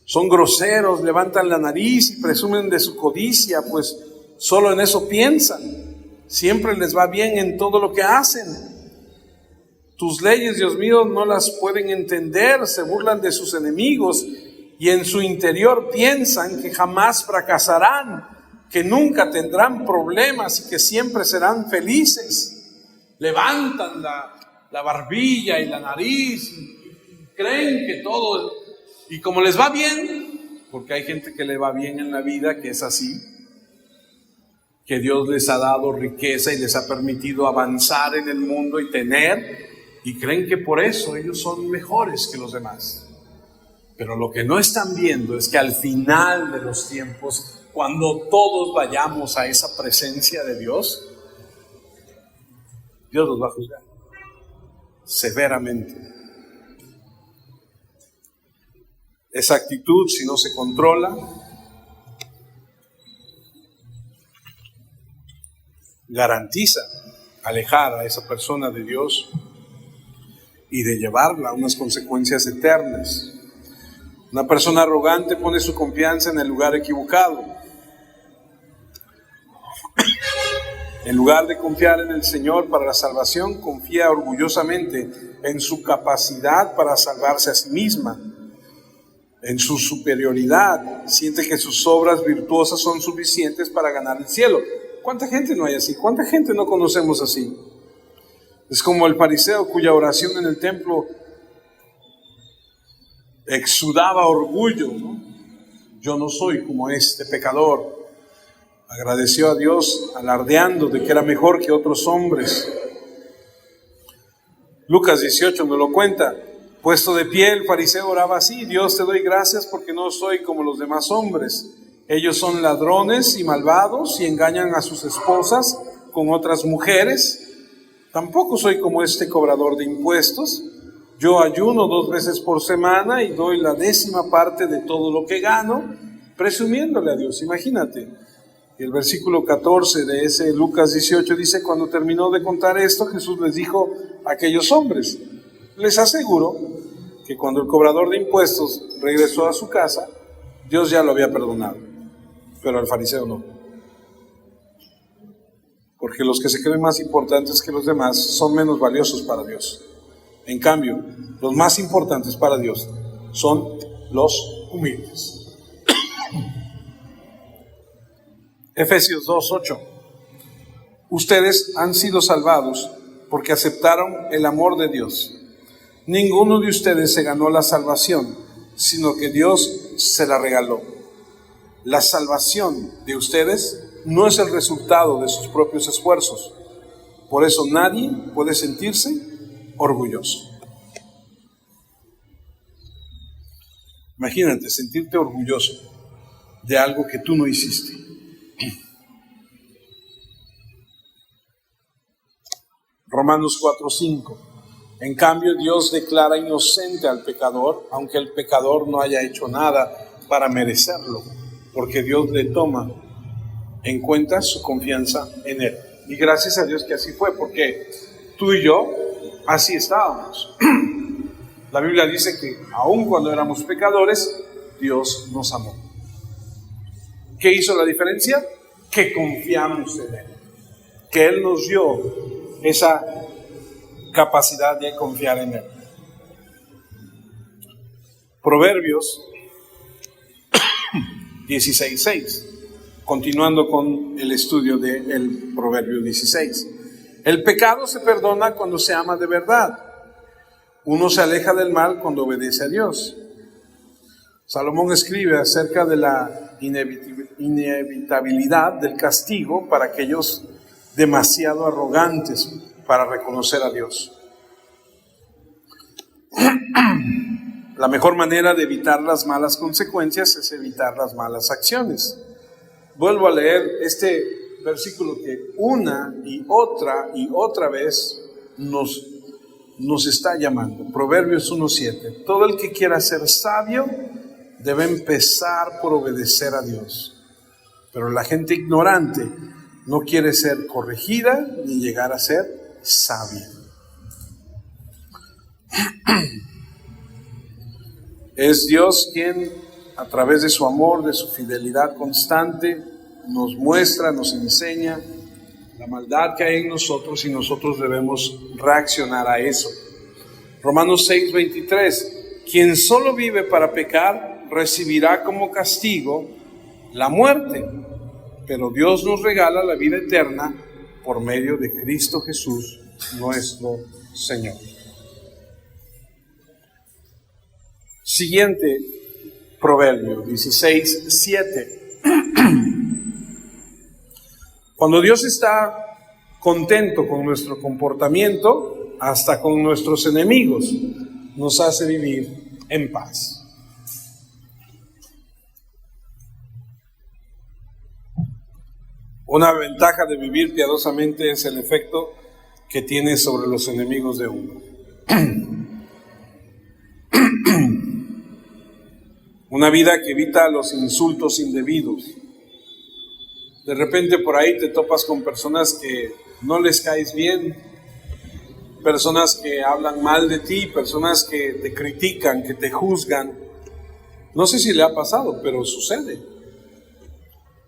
Son groseros, levantan la nariz y presumen de su codicia, pues solo en eso piensan. Siempre les va bien en todo lo que hacen. Tus leyes, Dios mío, no las pueden entender, se burlan de sus enemigos y en su interior piensan que jamás fracasarán, que nunca tendrán problemas y que siempre serán felices. Levantan la barbilla y la nariz y creen que todo, y como les va bien, porque hay gente que le va bien en la vida, que es así, que Dios les ha dado riqueza y les ha permitido avanzar en el mundo y tener, y creen que por eso ellos son mejores que los demás. Pero lo que no están viendo es que al final de los tiempos, cuando todos vayamos a esa presencia de Dios, Dios los va a juzgar severamente. Esa actitud, si no se controla, garantiza alejar a esa persona de Dios y de llevarla a unas consecuencias eternas. Una persona arrogante pone su confianza en el lugar equivocado. En lugar de confiar en el Señor para la salvación, confía orgullosamente en su capacidad para salvarse a sí misma, en su superioridad. Siente que sus obras virtuosas son suficientes para ganar el cielo. ¿Cuánta gente no hay así? ¿Cuánta gente no conocemos así? Es como el fariseo cuya oración en el templo exudaba orgullo, ¿no? Yo no soy como este pecador. Agradeció a Dios alardeando de que era mejor que otros hombres. Lucas 18 nos lo cuenta. Puesto de pie, el fariseo oraba así: Dios, te doy gracias porque no soy como los demás hombres. Ellos son ladrones y malvados y engañan a sus esposas con otras mujeres. Tampoco soy como este cobrador de impuestos. Yo ayuno 2 veces por semana y doy la 10ª parte de todo lo que gano, presumiéndole a Dios. Imagínate, el versículo 14 de ese Lucas 18 dice: cuando terminó de contar esto, Jesús les dijo a aquellos hombres: les aseguro que cuando el cobrador de impuestos regresó a su casa, Dios ya lo había perdonado, pero al fariseo no. Porque los que se creen más importantes que los demás son menos valiosos para Dios. En cambio, los más importantes para Dios son los humildes. Efesios 2:8. Ustedes han sido salvados porque aceptaron el amor de Dios. Ninguno de ustedes se ganó la salvación, sino que Dios se la regaló. La salvación de ustedes no es el resultado de sus propios esfuerzos. Por eso nadie puede sentirse orgulloso. Imagínate sentirte orgulloso de algo que tú no hiciste. Romanos 4:5. En cambio, Dios declara inocente al pecador, aunque el pecador no haya hecho nada para merecerlo, porque Dios le toma en cuenta su confianza en Él. Y gracias a Dios que así fue, porque tú y yo así estábamos. La Biblia dice que aun cuando éramos pecadores, Dios nos amó. ¿Qué hizo la diferencia? Que confiamos en Él, que Él nos dio esa capacidad de confiar en Él. Proverbios 16:6, continuando con el estudio del Proverbio 16. El pecado se perdona cuando se ama de verdad. Uno se aleja del mal cuando obedece a Dios. Salomón escribe acerca de la inevitabilidad del castigo para aquellos demasiado arrogantes para reconocer a Dios. La mejor manera de evitar las malas consecuencias es evitar las malas acciones. Vuelvo a leer este versículo que una y otra vez nos está llamando. Proverbios 1:7. Todo el que quiera ser sabio debe empezar por obedecer a Dios. Pero la gente ignorante no quiere ser corregida ni llegar a ser sabia. Es Dios quien, a través de su amor, de su fidelidad constante, nos muestra, nos enseña la maldad que hay en nosotros y nosotros debemos reaccionar a eso. Romanos 6:23. Quien solo vive para pecar recibirá como castigo la muerte, pero Dios nos regala la vida eterna por medio de Cristo Jesús, nuestro Señor. Siguiente proverbio, 16:7. Cuando Dios está contento con nuestro comportamiento, hasta con nuestros enemigos, nos hace vivir en paz. Una ventaja de vivir piadosamente es el efecto que tiene sobre los enemigos de uno. Una vida que evita los insultos indebidos. De repente por ahí te topas con personas que no les caes bien, personas que hablan mal de ti, personas que te critican, que te juzgan. No sé si le ha pasado, pero sucede.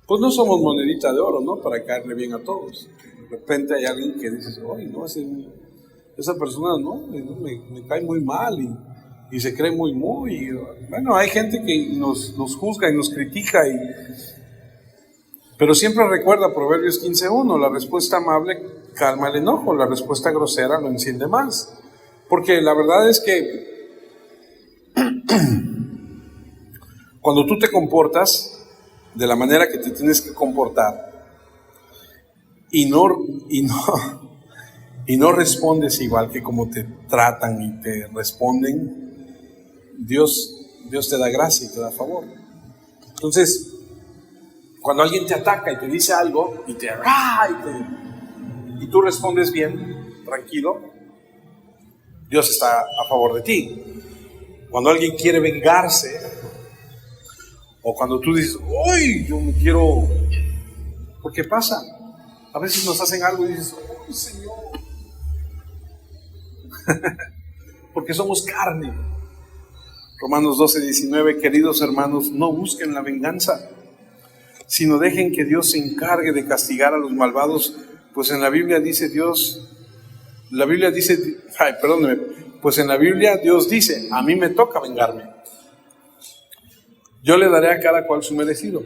Pues no somos monedita de oro, ¿no? Para caerle bien a todos. De repente hay alguien que dice, oye, no, esa persona no, me cae muy mal y se cree muy. Bueno, hay gente que nos juzga y nos critica, pero siempre recuerda Proverbios 15:1, la respuesta amable calma el enojo, la respuesta grosera lo enciende más. Porque la verdad es que cuando tú te comportas de la manera que te tienes que comportar y no respondes igual que como te tratan y te responden, Dios te da gracia y te da favor. Entonces, cuando alguien te ataca y te dice algo y tú respondes bien, tranquilo, Dios está a favor de ti. Cuando alguien quiere vengarse, o cuando tú dices, ¡ay, yo me quiero! ¿Por qué pasa? A veces nos hacen algo y dices, ¡ay, Señor! Porque somos carne. Romanos 12:19, queridos hermanos, no busquen la venganza, sino dejen que Dios se encargue de castigar a los malvados, pues en la Biblia dice pues en la Biblia Dios dice, a mí me toca vengarme. Yo le daré a cada cual su merecido.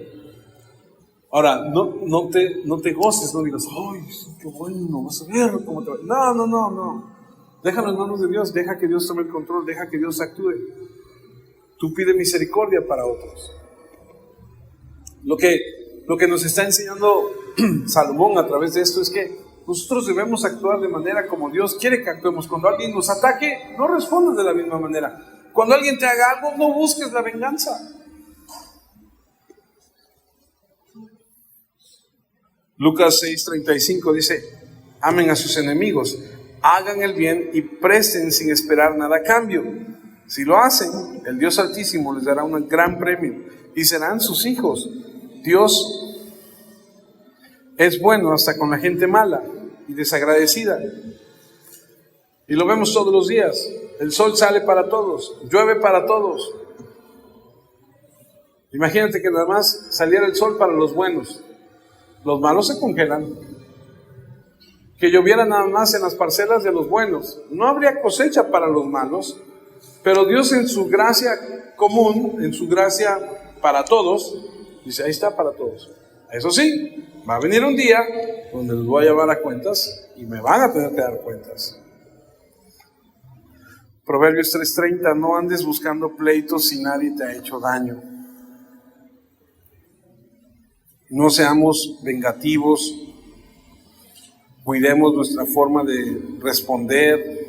Ahora, no te goces, no digas, ¡ay, qué bueno! Vas a ver cómo te va. No. Déjalo en manos de Dios, deja que Dios tome el control, deja que Dios actúe. Tú pide misericordia para otros. Lo que nos está enseñando Salomón a través de esto es que nosotros debemos actuar de manera como Dios quiere que actuemos. Cuando alguien nos ataque, no respondas de la misma manera. Cuando alguien te haga algo, no busques la venganza. Lucas 6:35 dice, amen a sus enemigos, hagan el bien y presten sin esperar nada a cambio. Si lo hacen, el Dios Altísimo les dará un gran premio y serán sus hijos. Dios es bueno hasta con la gente mala y desagradecida. Y lo vemos todos los días. El sol sale para todos, llueve para todos. Imagínate que nada más saliera el sol para los buenos. Los malos se congelan. Que lloviera nada más en las parcelas de los buenos. No habría cosecha para los malos. Pero Dios en su gracia común, en su gracia para todos, dice, ahí está para todos. Eso sí, va a venir un día donde los voy a llevar a cuentas y me van a tener que dar cuentas. Proverbios 3:30, no andes buscando pleitos si nadie te ha hecho daño. No seamos vengativos, cuidemos nuestra forma de responder,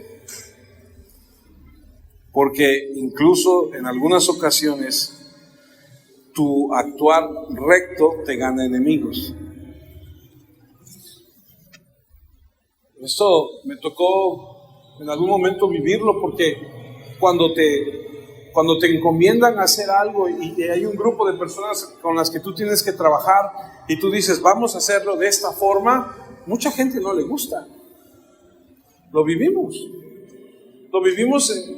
porque incluso en algunas ocasiones tu actuar recto te gana enemigos. Esto me tocó en algún momento vivirlo, porque cuando te encomiendan hacer algo y hay un grupo de personas con las que tú tienes que trabajar y tú dices, vamos a hacerlo de esta forma, mucha gente no le gusta. Lo vivimos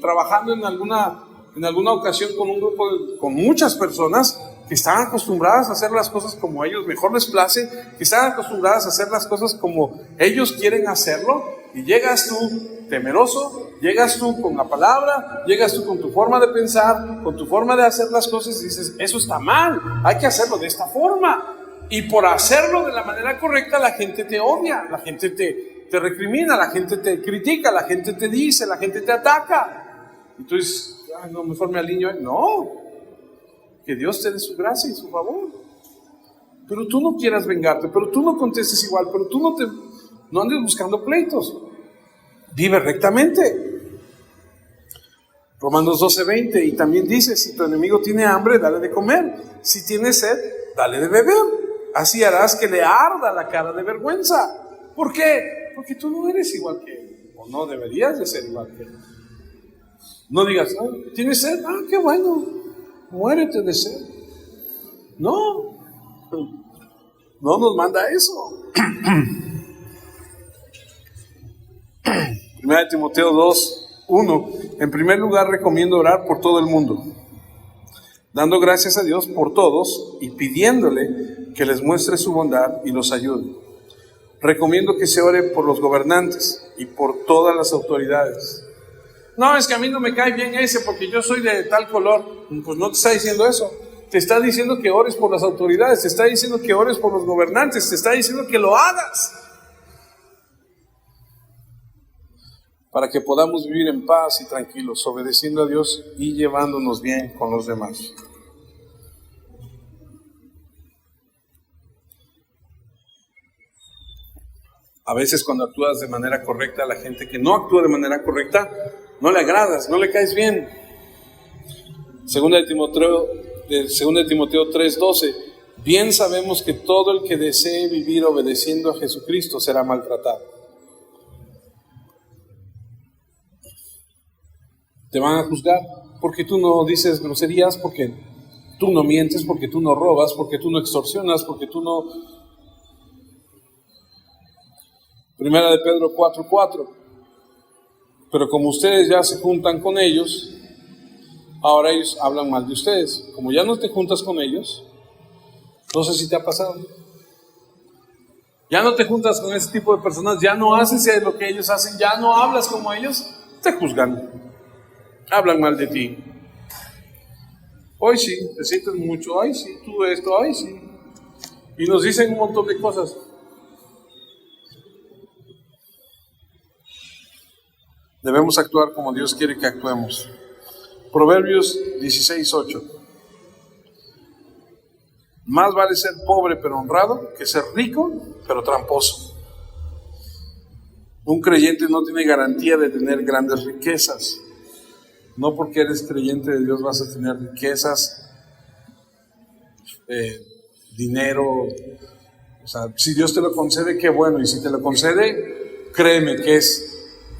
trabajando en alguna ocasión con un grupo, con muchas personas que están acostumbradas a hacer las cosas como a ellos mejor les place, que están acostumbradas a hacer las cosas como ellos quieren hacerlo, y llegas tú temeroso, llegas tú con la palabra, llegas tú con tu forma de pensar, con tu forma de hacer las cosas y dices, eso está mal, hay que hacerlo de esta forma. Y por hacerlo de la manera correcta la gente te odia, la gente te recrimina, la gente te critica, la gente te dice, la gente te ataca. Y tú dices, ay, no, mejor me alineo. No, que Dios te dé su gracia y su favor. Pero tú no quieras vengarte, pero tú no contestes igual, pero tú no andes buscando pleitos. Vive rectamente. Romanos 12:20, y también dice, si tu enemigo tiene hambre, dale de comer. Si tiene sed, dale de beber. Así harás que le arda la cara de vergüenza. ¿Por qué? Porque tú no eres igual que él, o no deberías de ser igual que él. No digas, ¿tienes sed? Qué bueno, muérete de sed. No nos manda eso. 1 Timoteo 2:1, en primer lugar recomiendo orar por todo el mundo, dando gracias a Dios por todos y pidiéndole que les muestre su bondad y los ayude. Recomiendo que se ore por los gobernantes y por todas las autoridades. No, es que a mí no me cae bien ese porque yo soy de tal color. Pues no te está diciendo eso. Te está diciendo que ores por las autoridades, te está diciendo que ores por los gobernantes, te está diciendo que lo hagas. Para que podamos vivir en paz y tranquilos, obedeciendo a Dios y llevándonos bien con los demás. A veces cuando actúas de manera correcta, a la gente que no actúa de manera correcta, no le agradas, no le caes bien. Segunda de Timoteo 3:12, bien sabemos que todo el que desee vivir obedeciendo a Jesucristo será maltratado. Te van a juzgar porque tú no dices groserías, porque tú no mientes, porque tú no robas, porque tú no extorsionas, porque tú no... Primera de Pedro 4:4, pero como ustedes ya se juntan con ellos, ahora ellos hablan mal de ustedes. Como ya no te juntas con ellos, no sé si te ha pasado, ya no te juntas con ese tipo de personas, ya no haces lo que ellos hacen, ya no hablas como ellos, te juzgan, hablan mal de ti. Hoy sí, te sientes mucho, ay sí, tú esto, ay sí, y nos dicen un montón de cosas. Debemos actuar como Dios quiere que actuemos. Proverbios 16:8. Más vale ser pobre pero honrado que ser rico pero tramposo. Un creyente no tiene garantía de tener grandes riquezas. No porque eres creyente de Dios vas a tener riquezas, dinero. O sea, si Dios te lo concede, qué bueno. Y si te lo concede, créeme que es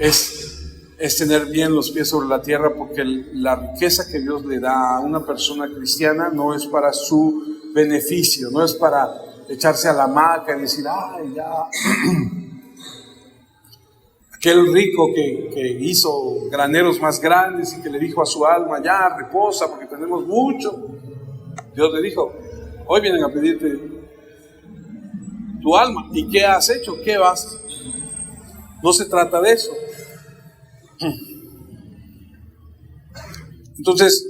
es tener bien los pies sobre la tierra, porque la riqueza que Dios le da a una persona cristiana no es para su beneficio, no es para echarse a la hamaca y decir, ay, ya. Aquel rico que hizo graneros más grandes y que le dijo a su alma, ya reposa porque tenemos mucho. Dios le dijo, hoy vienen a pedirte tu alma. ¿Y qué has hecho? ¿Qué vas? No se trata de eso. Entonces,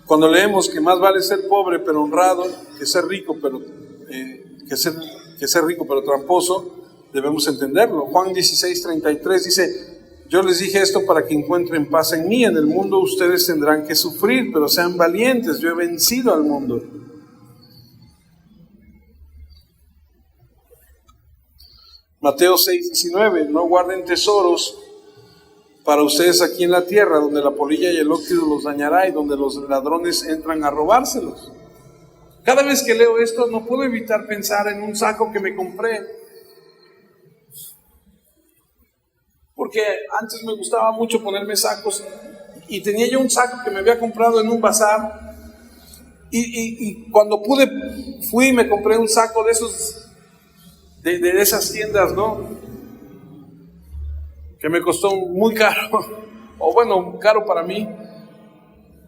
cuando leemos que más vale ser pobre pero honrado que ser rico pero tramposo, debemos entenderlo. Juan 16:33 dice, yo les dije esto para que encuentren paz en mí. En el mundo ustedes tendrán que sufrir, pero sean valientes, yo he vencido al mundo. Mateo 6:19, no guarden tesoros para ustedes aquí en la tierra, donde la polilla y el óxido los dañará y donde los ladrones entran a robárselos. Cada vez que leo esto no puedo evitar pensar en un saco que me compré, porque antes me gustaba mucho ponerme sacos y tenía yo un saco que me había comprado en un bazar y cuando pude fui y me compré un saco de esos de esas tiendas, ¿no? Que me costó muy caro, o bueno, caro para mí.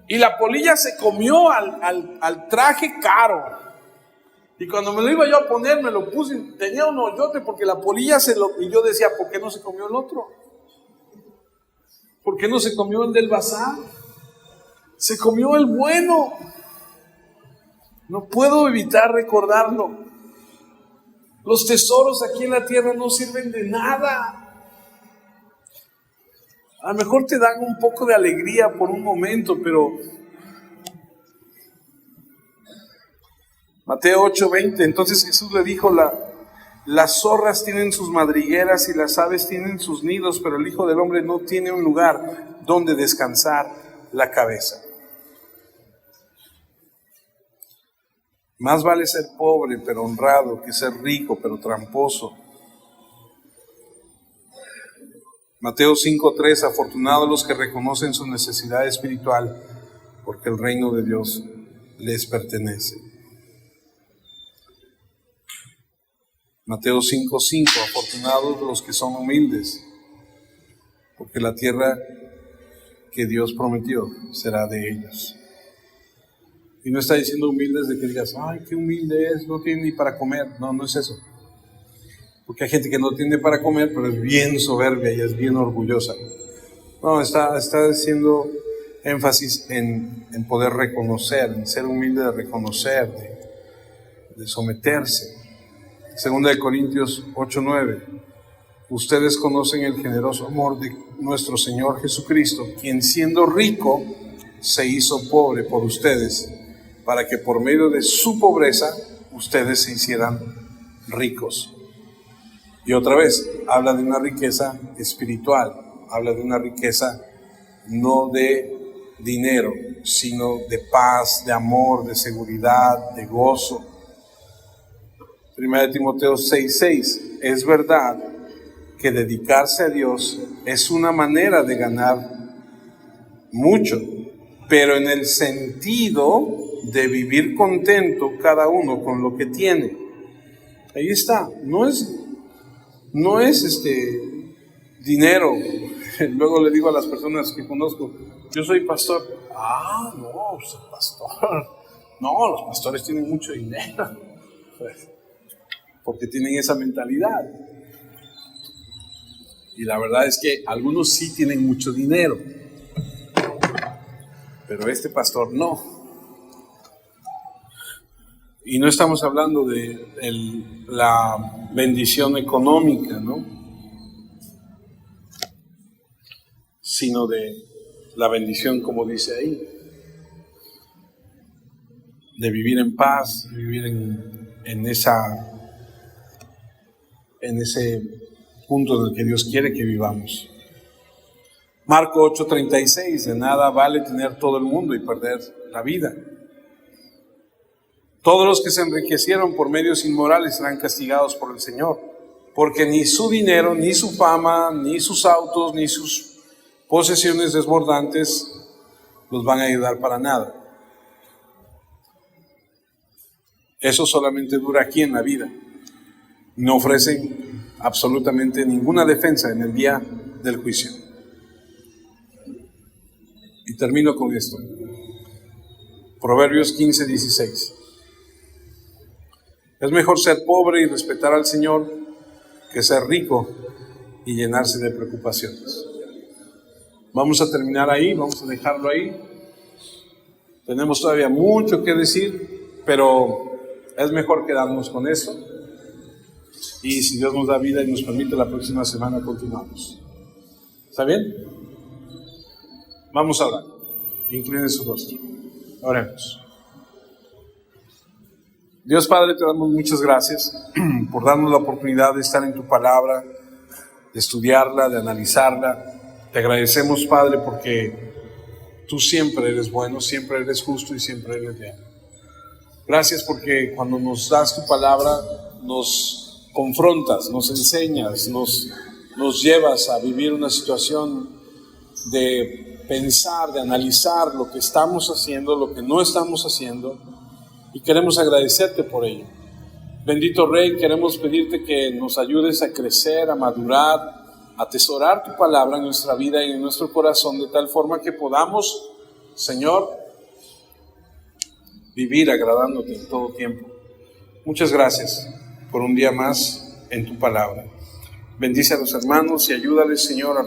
Y la polilla se comió al traje caro. Y cuando me lo iba yo a poner, me lo puse, tenía un hoyote porque la polilla y yo decía, ¿por qué no se comió el otro? ¿Por qué no se comió el del bazar? Se comió el bueno. No puedo evitar recordarlo. Los tesoros aquí en la tierra no sirven de nada. A lo mejor te dan un poco de alegría por un momento, pero Mateo 8:20, entonces Jesús le dijo, las zorras tienen sus madrigueras y las aves tienen sus nidos, pero el Hijo del Hombre no tiene un lugar donde descansar la cabeza. Más vale ser pobre pero honrado que ser rico pero tramposo. Mateo 5:3, afortunados los que reconocen su necesidad espiritual, porque el reino de Dios les pertenece. Mateo 5:5, afortunados los que son humildes, porque la tierra que Dios prometió será de ellos. Y no está diciendo humildes de que digas, ay, qué humilde es, no tiene ni para comer. No, no es eso. Porque hay gente que no tiene para comer, pero es bien soberbia y es bien orgullosa. No, está haciendo énfasis en poder reconocer, en ser humilde de reconocer, de someterse. Segunda de Corintios 8:9. Ustedes conocen el generoso amor de nuestro Señor Jesucristo, quien siendo rico se hizo pobre por ustedes, para que por medio de su pobreza ustedes se hicieran ricos. Y otra vez, habla de una riqueza espiritual, habla de una riqueza no de dinero, sino de paz, de amor, de seguridad, de gozo. Primera de Timoteo 6:6, es verdad que dedicarse a Dios es una manera de ganar mucho, pero en el sentido de vivir contento cada uno con lo que tiene. Ahí está, no es dinero. Luego le digo a las personas que conozco, yo soy pastor. Ah, no, soy pastor. No, los pastores tienen mucho dinero. Pues, porque tienen esa mentalidad. Y la verdad es que algunos sí tienen mucho dinero, pero este pastor no. Y no estamos hablando de la bendición económica, ¿no? Sino de la bendición, como dice ahí, de vivir en paz, de vivir en ese punto en el que Dios quiere que vivamos. Marco 8:36, de nada vale tener todo el mundo y perder la vida. Todos los que se enriquecieron por medios inmorales serán castigados por el Señor. porque ni su dinero, ni su fama, ni sus autos, ni sus posesiones desbordantes los van a ayudar para nada. Eso solamente dura aquí en la vida. No ofrecen absolutamente ninguna defensa en el día del juicio. Y termino con esto. Proverbios 15:16. Es mejor ser pobre y respetar al Señor que ser rico y llenarse de preocupaciones. Vamos a terminar ahí, vamos a dejarlo ahí. Tenemos todavía mucho que decir, pero es mejor quedarnos con esto. Y si Dios nos da vida y nos permite, la próxima semana continuamos. ¿Está bien? Vamos a orar. Incline su rostro. Oremos. Dios Padre, te damos muchas gracias por darnos la oportunidad de estar en tu palabra, de estudiarla, de analizarla. Te agradecemos, Padre, porque tú siempre eres bueno, siempre eres justo y siempre eres leal. Gracias porque cuando nos das tu palabra, nos confrontas, nos enseñas, nos llevas a vivir una situación de pensar, de analizar lo que estamos haciendo, lo que no estamos haciendo, y queremos agradecerte por ello. Bendito Rey, queremos pedirte que nos ayudes a crecer, a madurar, a atesorar tu palabra en nuestra vida y en nuestro corazón, de tal forma que podamos, Señor, vivir agradándote en todo tiempo. Muchas gracias por un día más en tu palabra. Bendice a los hermanos y ayúdales, Señor, a